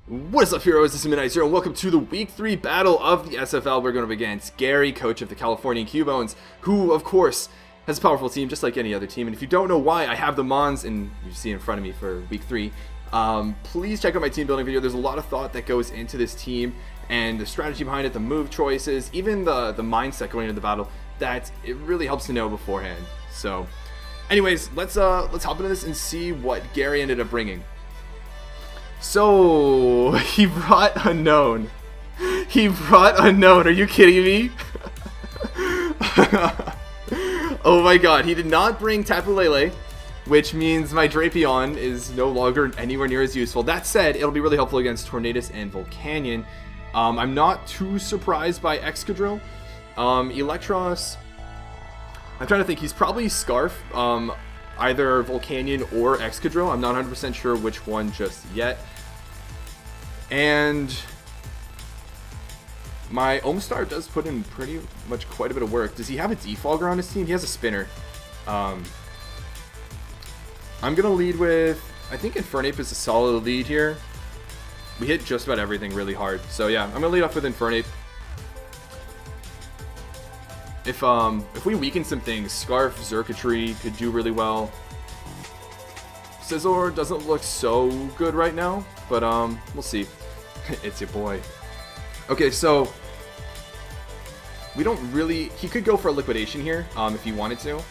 What is up, heroes? This is Midnight Zero, and welcome to the Week 3 battle of the SFL. We're going up against Gary, coach of the Californian Cubones, who, of course, has a powerful team, just like any other team. And if you don't know why I have the Mons, and you see in front of me for Week 3, please check out my team building video. There's a lot of thought that goes into this team, and the strategy behind it, the move choices, even the mindset going into the battle, that it really helps to know beforehand. So, anyways, let's hop into this and see what Gary ended up bringing. So, he brought Unknown. He brought Unknown. Are you kidding me? Oh my god. He did not bring Tapu Lele, which means my Drapion is no longer anywhere near as useful. That said, it'll be really helpful against Tornadus and Volcanion. I'm not too surprised by Excadrill. Electros, I'm trying to think. He's probably Scarf. Either Volcanion or Excadrill. I'm not 100% sure which one just yet. And my Omastar does put in pretty much quite a bit of work. Does he have a Defogger on his team? He has a Spinner. I'm going to lead with, I think Infernape is a solid lead here. We hit just about everything really hard. So yeah, I'm going to lead off with Infernape. If we weaken some things, Scarf, Xurkitree could do really well. Scizor doesn't look so good right now, but we'll see. It's your boy. Okay, so we don't really. He could go for a liquidation here, if he wanted to.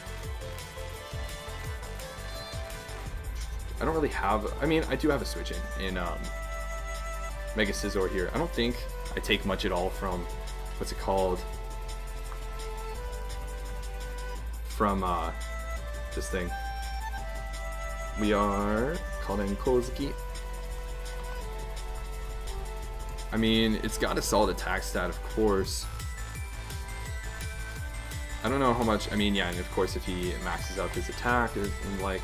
I don't really have. I mean, I do have a switch in Mega Scizor here. I don't think I take much at all from what's it called. From this thing. We are called in Kozuki. I mean, it's got a solid attack stat, of course. I don't know how much. I mean, yeah, and of course, if he maxes out his attack, and like,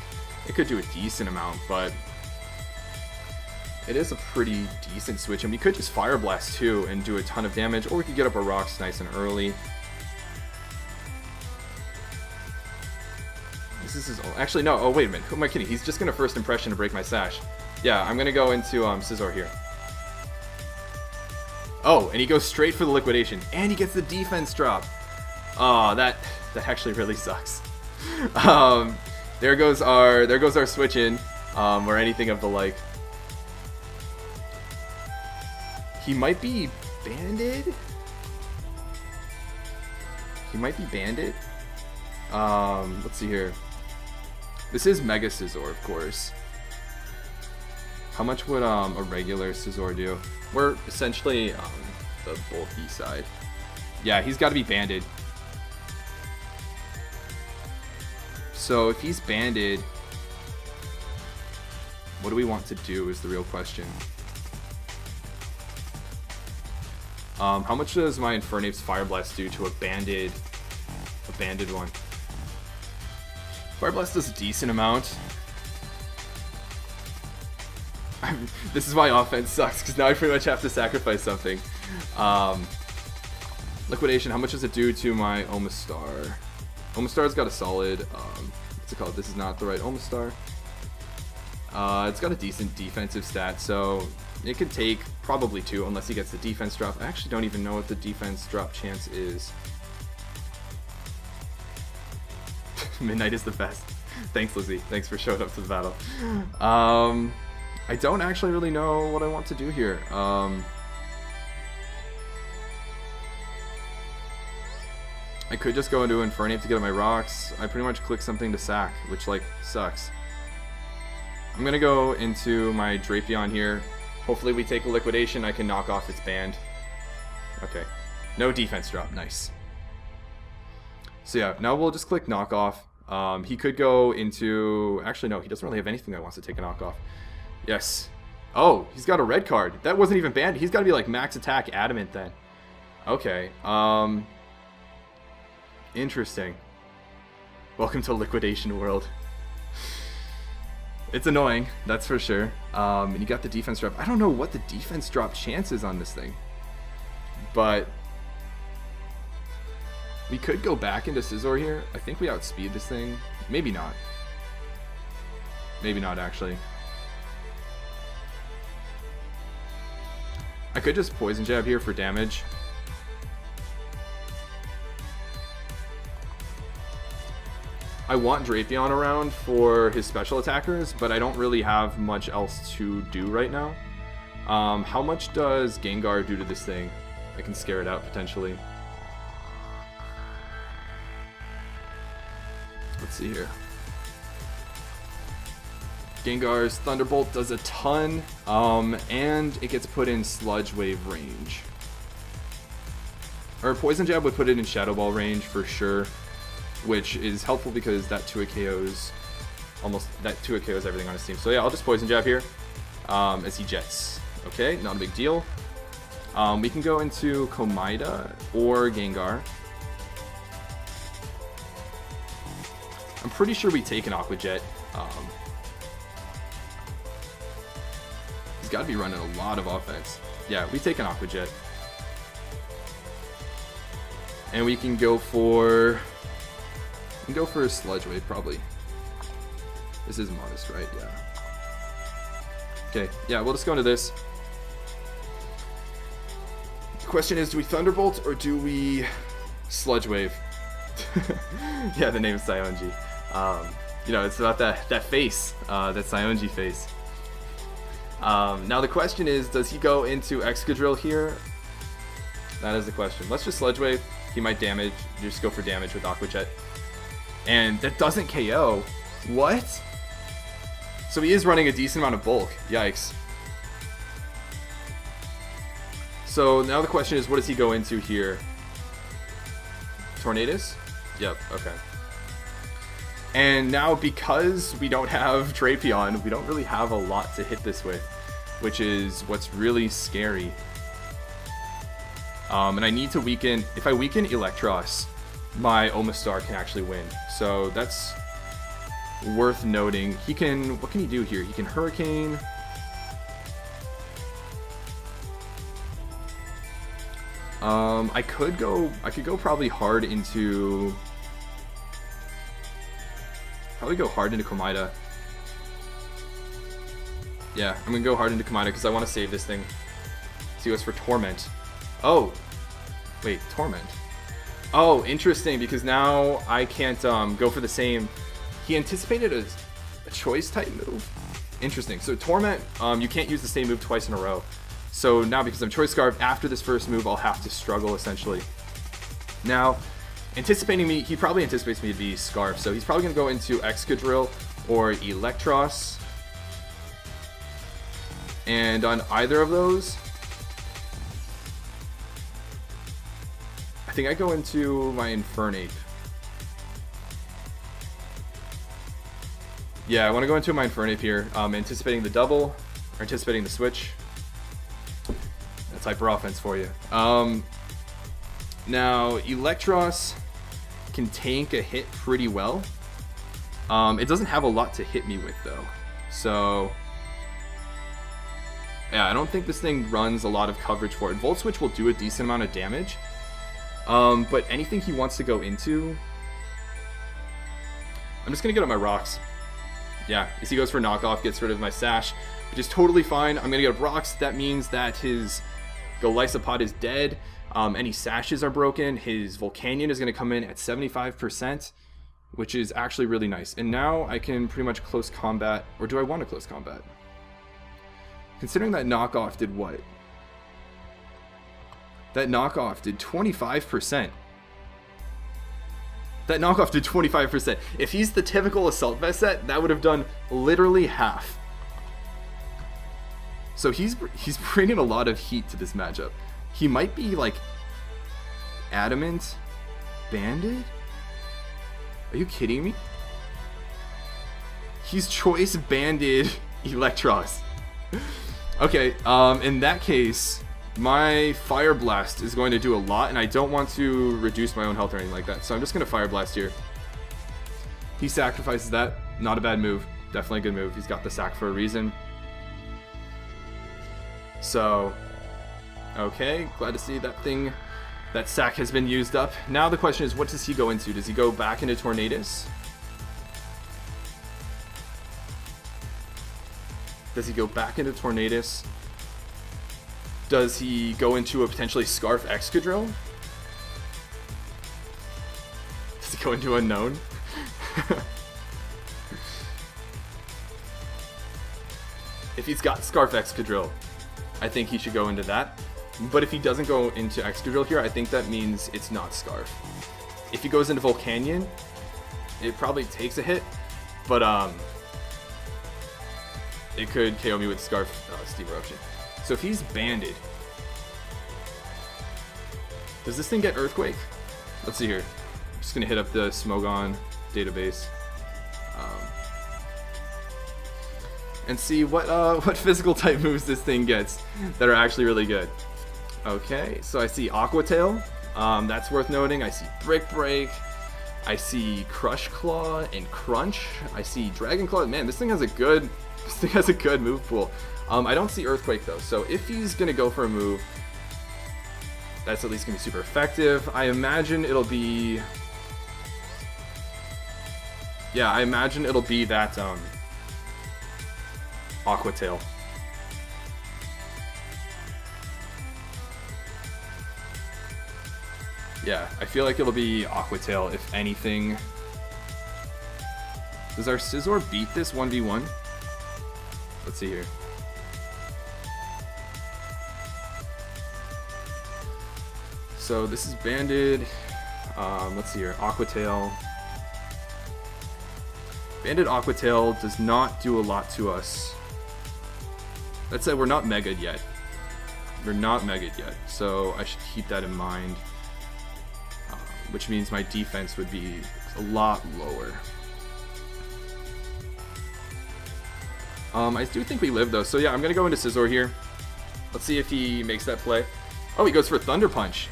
it could do a decent amount, but it is a pretty decent switch. And we could just Fire Blast too and do a ton of damage, or we could get up our rocks nice and early. This is actually no. Oh wait a minute. Who am I kidding? He's just gonna first impression to break my sash. Yeah, I'm gonna go into Scizor here. Oh, and he goes straight for the liquidation, and he gets the defense drop. Oh, that actually really sucks. There goes our switch in, or anything of the like. He might be banded. He might be banded. Let's see here. This is Mega Scizor, of course. How much would a regular Scizor do? We're essentially the bulky side. Yeah, he's got to be banded. So if he's banded, what do we want to do is the real question. How much does my Infernape's Fire Blast do to a banded one? Fire Blast does a decent amount. This is why offense sucks, because now I pretty much have to sacrifice something. Liquidation, how much does it do to my Omastar? Omastar's got a solid, what's it called? This is not the right Omastar. It's got a decent defensive stat, so it could take probably 2 unless he gets the defense drop. I actually don't even know what the defense drop chance is. Midnight is the best. Thanks, Lizzie. Thanks for showing up to the battle. I don't actually really know what I want to do here. I could just go into Infernape to get my rocks. I pretty much click something to sack, which like sucks. I'm gonna go into my Drapion here. Hopefully we take a liquidation. I can knock off its band. Okay. No defense drop. Nice. So yeah, now we'll just click knock off. He could go into... Actually, no, he doesn't really have anything that wants to take a knock off. Yes. Oh, he's got a red card. That wasn't even banned. He's got to be like max attack adamant then. Okay. Interesting. Welcome to Liquidation World. It's annoying, that's for sure. And you got the defense drop. I don't know what the defense drop chance is on this thing. But we could go back into Scizor here. I think we outspeed this thing. Maybe not. Maybe not, actually. I could just Poison Jab here for damage. I want Drapion around for his special attackers, but I don't really have much else to do right now. How much does Gengar do to this thing? I can scare it out potentially. Let's see here. Gengar's Thunderbolt does a ton, and it gets put in Sludge Wave range. Or Poison Jab would put it in Shadow Ball range for sure, which is helpful because that 2-hit KOs everything on his team. So yeah, I'll just Poison Jab here as he jets. Okay, not a big deal. We can go into Komida or Gengar. I'm pretty sure we take an Aqua Jet. He's got to be running a lot of offense. Yeah, we take an Aqua Jet. And we can go for... a Sludge Wave, probably. This is modest, right? Yeah. Okay, yeah, we'll just go into this. The question is, do we Thunderbolt or do we Sludge Wave? Yeah, the name is Saionji. You know, it's about that face, that Saionji face. Now the question is, does he go into Excadrill here? That is the question. Let's just Sludge Wave. He might damage. Just go for damage with Aqua Jet. And that doesn't KO. What? So he is running a decent amount of bulk. Yikes. So now the question is, what does he go into here? Tornadus? Yep, okay. And now because we don't have Drapion, we don't really have a lot to hit this with, which is what's really scary. And I need to weaken... If I weaken Electros, my Omastar can actually win. So that's worth noting. He can... What can he do here? He can Hurricane. I could go probably hard into... Probably go hard into Komida. Yeah, I'm gonna go hard into Komida because I want to save this thing. So he goes for Torment. Oh! Wait, Torment? Oh, interesting, because now I can't go for the same... He anticipated a choice type move? Interesting. So Torment, you can't use the same move twice in a row. So now because I'm Choice Scarf, after this first move, I'll have to struggle, essentially. Now, anticipating me, he probably anticipates me to be Scarf, so he's probably going to go into Excadrill or Electros. And on either of those, I think I go into my Infernape. Yeah, I want to go into my Infernape here, anticipating the double, or anticipating the switch. That's hyper offense for you. Now, Electros can tank a hit pretty well. It doesn't have a lot to hit me with, though. So, yeah, I don't think this thing runs a lot of coverage for it. Volt Switch will do a decent amount of damage. But anything he wants to go into... I'm just going to get up my rocks. Yeah, as he goes for knockoff, gets rid of my Sash, which is totally fine. I'm going to get up rocks. That means that his Golisopod is dead. Any Sashes are broken. His Volcanion is going to come in at 75%, which is actually really nice. And now I can pretty much close combat, or do I want to close combat? Considering that knockoff did what? That knockoff did 25%. That knockoff did 25%. If he's the typical Assault Vest set, that would have done literally half. So he's bringing a lot of heat to this matchup. He might be like Adamant Banded? Are you kidding me? He's Choice Banded Electros. Okay, in that case, my Fire Blast is going to do a lot, and I don't want to reduce my own health or anything like that, so I'm just going to Fire Blast here. He sacrifices that. Not a bad move. Definitely a good move. He's got the sack for a reason. So, okay, glad to see that thing, that sack has been used up. Now the question is, what does he go into? Does he go back into Tornadus? Does he go back into Tornadus? Does he go into a potentially Scarf Excadrill? Does he go into Unknown? If he's got Scarf Excadrill, I think he should go into that. But if he doesn't go into Excadrill here, I think that means it's not Scarf. If he goes into Volcanion, it probably takes a hit, but it could KO me with Scarf Steam Eruption. So if he's banded, does this thing get Earthquake? Let's see here. I'm just gonna hit up the Smogon database and see what physical type moves this thing gets that are actually really good. Okay, so I see Aqua Tail. That's worth noting. I see Brick Break. I see Crush Claw and Crunch. I see Dragon Claw. Man, this thing has a good move pool. I don't see Earthquake though, so if he's gonna go for a move that's at least gonna be super effective, I imagine it'll be. Yeah, I imagine it'll be that Aqua Tail. Yeah, I feel like it'll be Aqua Tail if anything. Does our Scizor beat this 1v1? Let's see here. So this is banded. Let's see here. Aqua Tail. Banded Aqua Tail does not do a lot to us. That said, we're not Mega'd yet. We're not Mega'd yet, so I should keep that in mind. Which means my defense would be a lot lower. I do think we live though, so yeah, I'm gonna go into Scizor here. Let's see if he makes that play. Oh, he goes for Thunder Punch.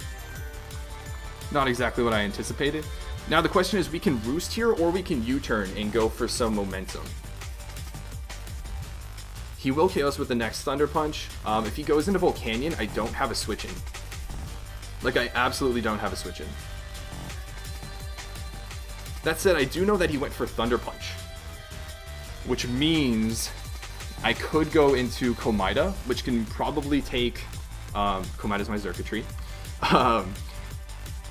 Not exactly what I anticipated. Now the question is, we can Roost here or we can U-turn and go for some momentum. He will KO us with the next Thunder Punch. If he goes into Volcanion, I don't have a switch in. Like, I absolutely don't have a switch in. That said, I do know that he went for Thunder Punch, which means I could go into Komida, which can probably take, Komida's my Xurkitree,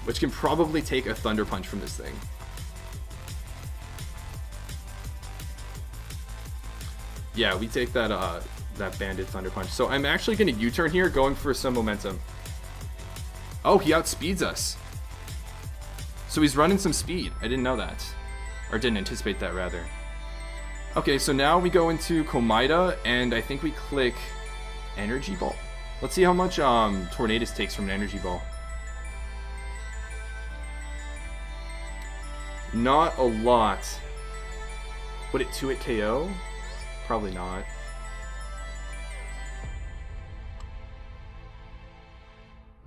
which can probably take a Thunder Punch from this thing. Yeah, we take that that banded Thunder Punch. So I'm actually going to U-turn here, going for some momentum. Oh, he outspeeds us. So he's running some speed. I didn't know that. Or didn't anticipate that, rather. Okay, so now we go into Komida, and I think we click Energy Ball. Let's see how much Tornadus takes from an Energy Ball. Not a lot. Would it 2-hit KO? Probably not.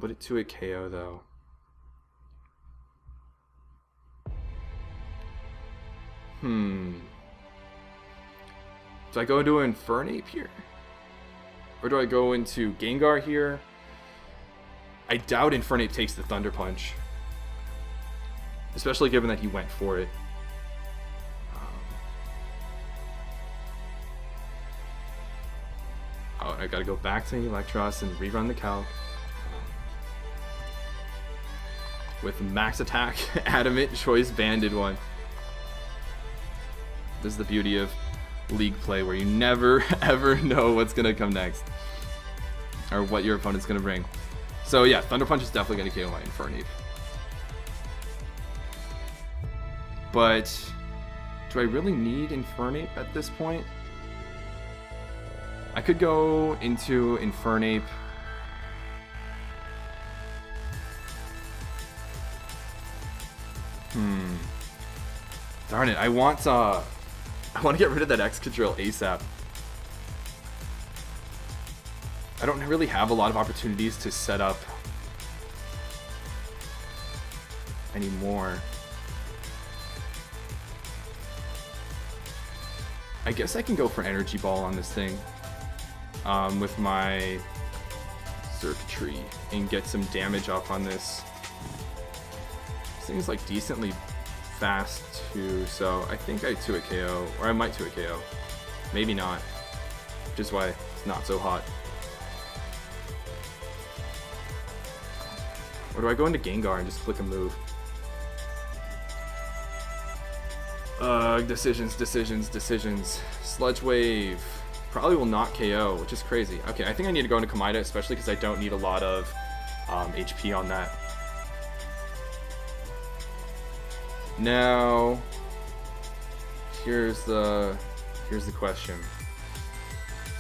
Would it 2-hit KO, though? Do I go into Infernape here? Or do I go into Gengar here? I doubt Infernape takes the Thunder Punch. Especially given that he went for it. Oh, I gotta go back to Electros and rerun the calc. With Max Attack, Adamant, Choice Banded one. This is the beauty of League play, where you never ever know what's gonna come next. Or what your opponent's gonna bring. So yeah, Thunder Punch is definitely gonna KO my Infernape. But do I really need Infernape at this point? I could go into Infernape. Darn it, I want to get rid of that Excadrill ASAP. I don't really have a lot of opportunities to set up anymore. I guess I can go for Energy Ball on this thing with my Xurkitree and get some damage off on this. This thing's like decently fast too, so I think I 2-hit KO, or I might 2-hit KO. Maybe not, which is why it's not so hot. Or do I go into Gengar and just click a move? Decisions, decisions, decisions. Sludge Wave. Probably will not KO, which is crazy. Okay, I think I need to go into Kamida, especially because I don't need a lot of HP on that. Now, here's the question.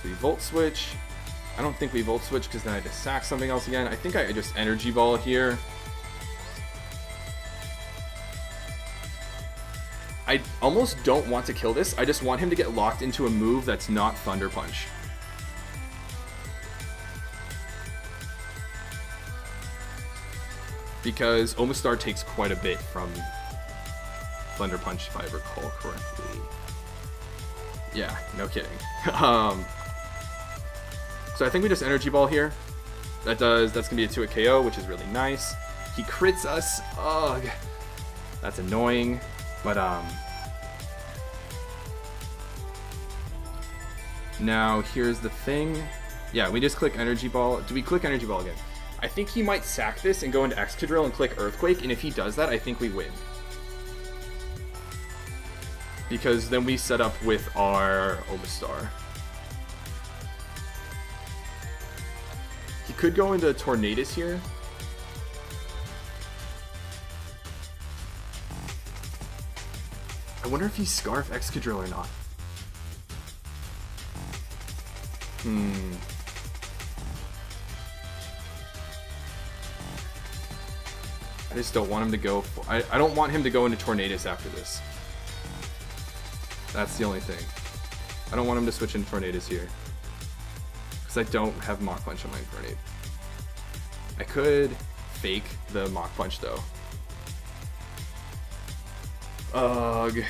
So we Volt Switch. I don't think we Volt Switch because then I just sack something else again. I think I just Energy Ball here. I almost don't want to kill this. I just want him to get locked into a move that's not Thunder Punch. Because Omastar takes quite a bit from Thunder Punch, if I recall correctly. Yeah, no kidding. So I think we just Energy Ball here. That's gonna be a 2-hit KO, which is really nice. He crits us. Ugh. That's annoying. But now here's the thing. Yeah, we just click Energy Ball. Do we click Energy Ball again? I think he might sack this and go into Excadrill and click Earthquake, and if he does that, I think we win. Because then we set up with our Omastar. He could go into Tornadus here. I wonder if he Scarf Excadrill or not. I just don't want him to go for, I don't want him to go into Tornadus after this. That's the only thing. I don't want him to switch into Tornadus here. Because I don't have Mach Punch on my Infernape. I could fake the Mach Punch though. Ugh.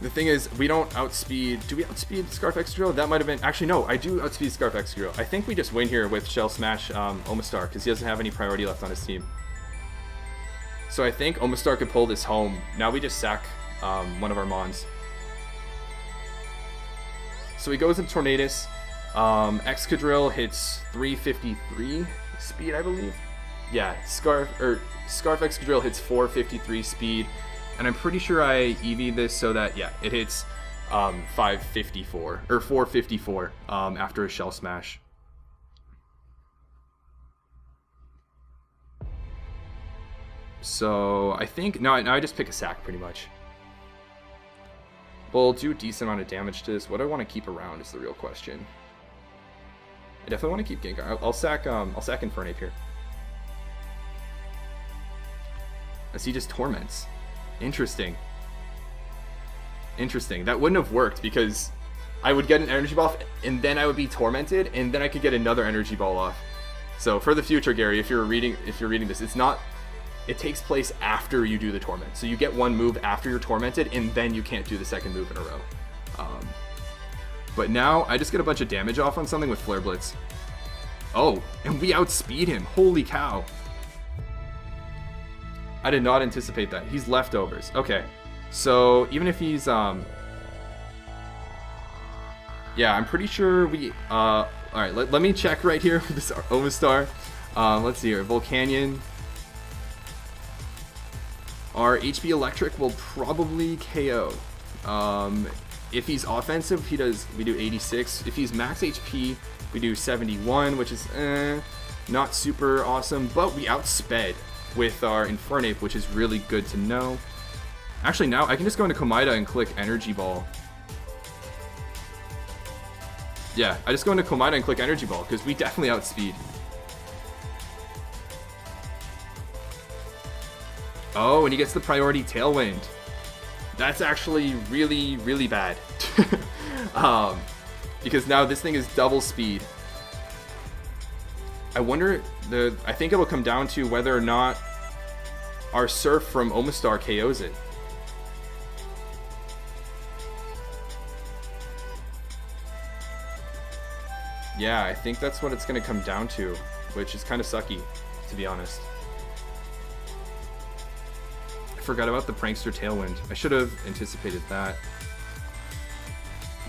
The thing is, we don't outspeed. Do we outspeed Scarf Excadrill? That might have been. Actually, no, I do outspeed Scarf Excadrill. I think we just win here with Shell Smash Omastar because he doesn't have any priority left on his team. So I think Omastar could pull this home. Now we just sack one of our Mons. So he goes into Tornadus. Excadrill hits 353 speed, I believe. Yeah, Scarf Excadrill hits 453 speed, and I'm pretty sure I EV'd this so that, yeah, it hits 554 or 454 after a Shell Smash. So I think now I just pick a sack pretty much. We'll do a decent amount of damage to this. What do I want to keep around is the real question. I definitely want to keep Gengar. I'll sack Infernape here. As he just torments. Interesting. Interesting. That wouldn't have worked because I would get an energy ball off and then I would be tormented and then I could get another energy ball off. So for the future, Gary, if you're reading this, it takes place after you do the torment. So you get one move after you're tormented and then you can't do the second move in a row. But now I just get a bunch of damage off on something with Flare Blitz. Oh, and we outspeed him. Holy cow. I did not anticipate that. He's leftovers. Okay. So even if he's yeah, I'm pretty sure we alright, let me check right here with this Omastar. Let's see here. Volcanion. Our HP Electric will probably KO. If he's offensive, we do 86. If he's max HP, we do 71, which is not super awesome, but we outsped with our Infernape, which is really good to know. Actually, now I can just go into Komida and click Energy Ball. Yeah, I just go into Komida and click Energy Ball, because we definitely outspeed. Oh, and he gets the priority Tailwind. That's actually really, really bad. Because now this thing is double speed. I wonder, I think it'll come down to whether or not our Surf from Omastar KOs it. Yeah, I think that's what it's going to come down to, which is kind of sucky, to be honest. I forgot about the Prankster Tailwind. I should have anticipated that.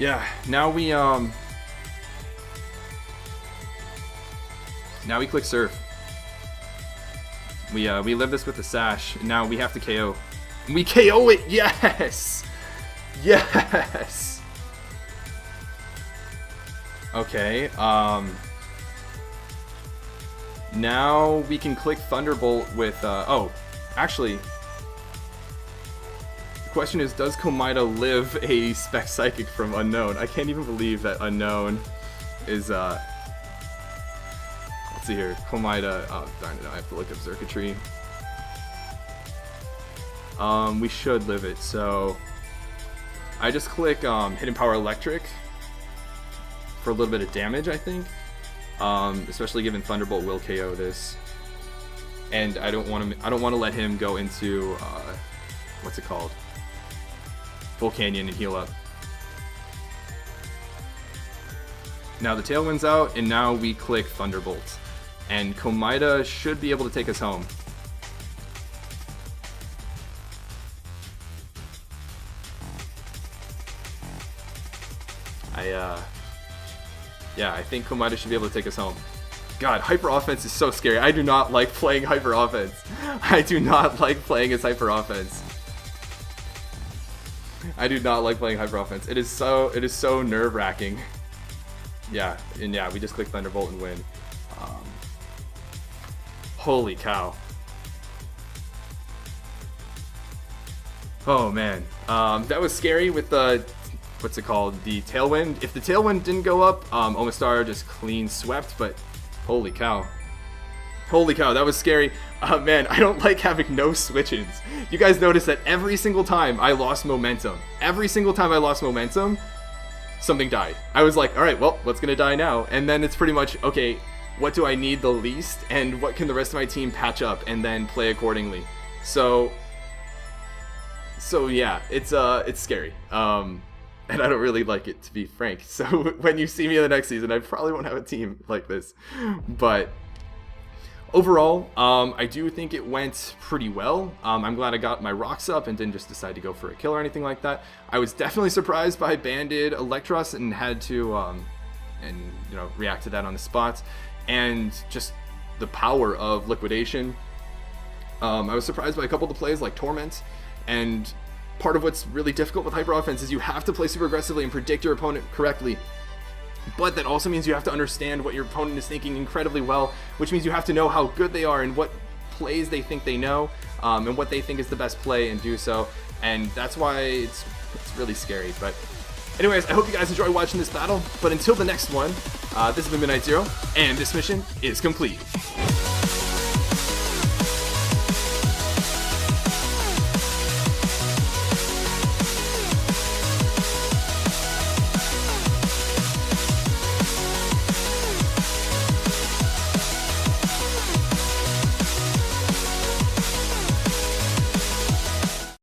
Yeah, now we click Surf. We live this with the sash. Now we have to KO. We KO it. Yes. Yes. Okay. Now we can click Thunderbolt with. Oh, actually. The question is, does Komida live a Spec Psychic from Unknown? I can't even believe that Unknown is. Let's see here. Komida. Oh, darn it! I have to look up Circuitry. We should live it. So I just click Hidden Power Electric for a little bit of damage, I think. Especially given Thunderbolt will KO this, and I don't want to let him go into what's it called? Full Canyon and heal up. Now the Tailwind's out, and now we click Thunderbolt, and Komida should be able to take us home. Yeah, I think Komida should be able to take us home. God, Hyper Offense is so scary. I do not like playing Hyper Offense. I do not like playing as Hyper Offense. I do not like playing Hyper Offense. It is so nerve-wracking. Yeah, and yeah, we just click Thunderbolt and win. Holy cow. Oh man, that was scary with the. What's it called? The Tailwind. If the Tailwind didn't go up, Omastar just clean swept, but holy cow. Holy cow, that was scary. Man, I don't like having no switch-ins. You guys notice that every single time I lost momentum, something died. I was like, alright, well, what's gonna die now? And then it's pretty much, okay, what do I need the least, and what can the rest of my team patch up, and then play accordingly. So yeah, it's scary. And I don't really like it, to be frank. So when you see me in the next season, I probably won't have a team like this. But overall, I do think it went pretty well. I'm glad I got my rocks up and didn't just decide to go for a kill or anything like that. I was definitely surprised by Banded Electros and had to react to that on the spot. And just the power of Liquidation. I was surprised by a couple of the plays like Torment, and part of what's really difficult with Hyper Offense is you have to play super aggressively and predict your opponent correctly. But that also means you have to understand what your opponent is thinking incredibly well, which means you have to know how good they are and what plays they think they know, and what they think is the best play, and do so. And that's why it's really scary. But anyways, I hope you guys enjoy watching this battle. But until the next one, this has been Midnight Zero, and this mission is complete.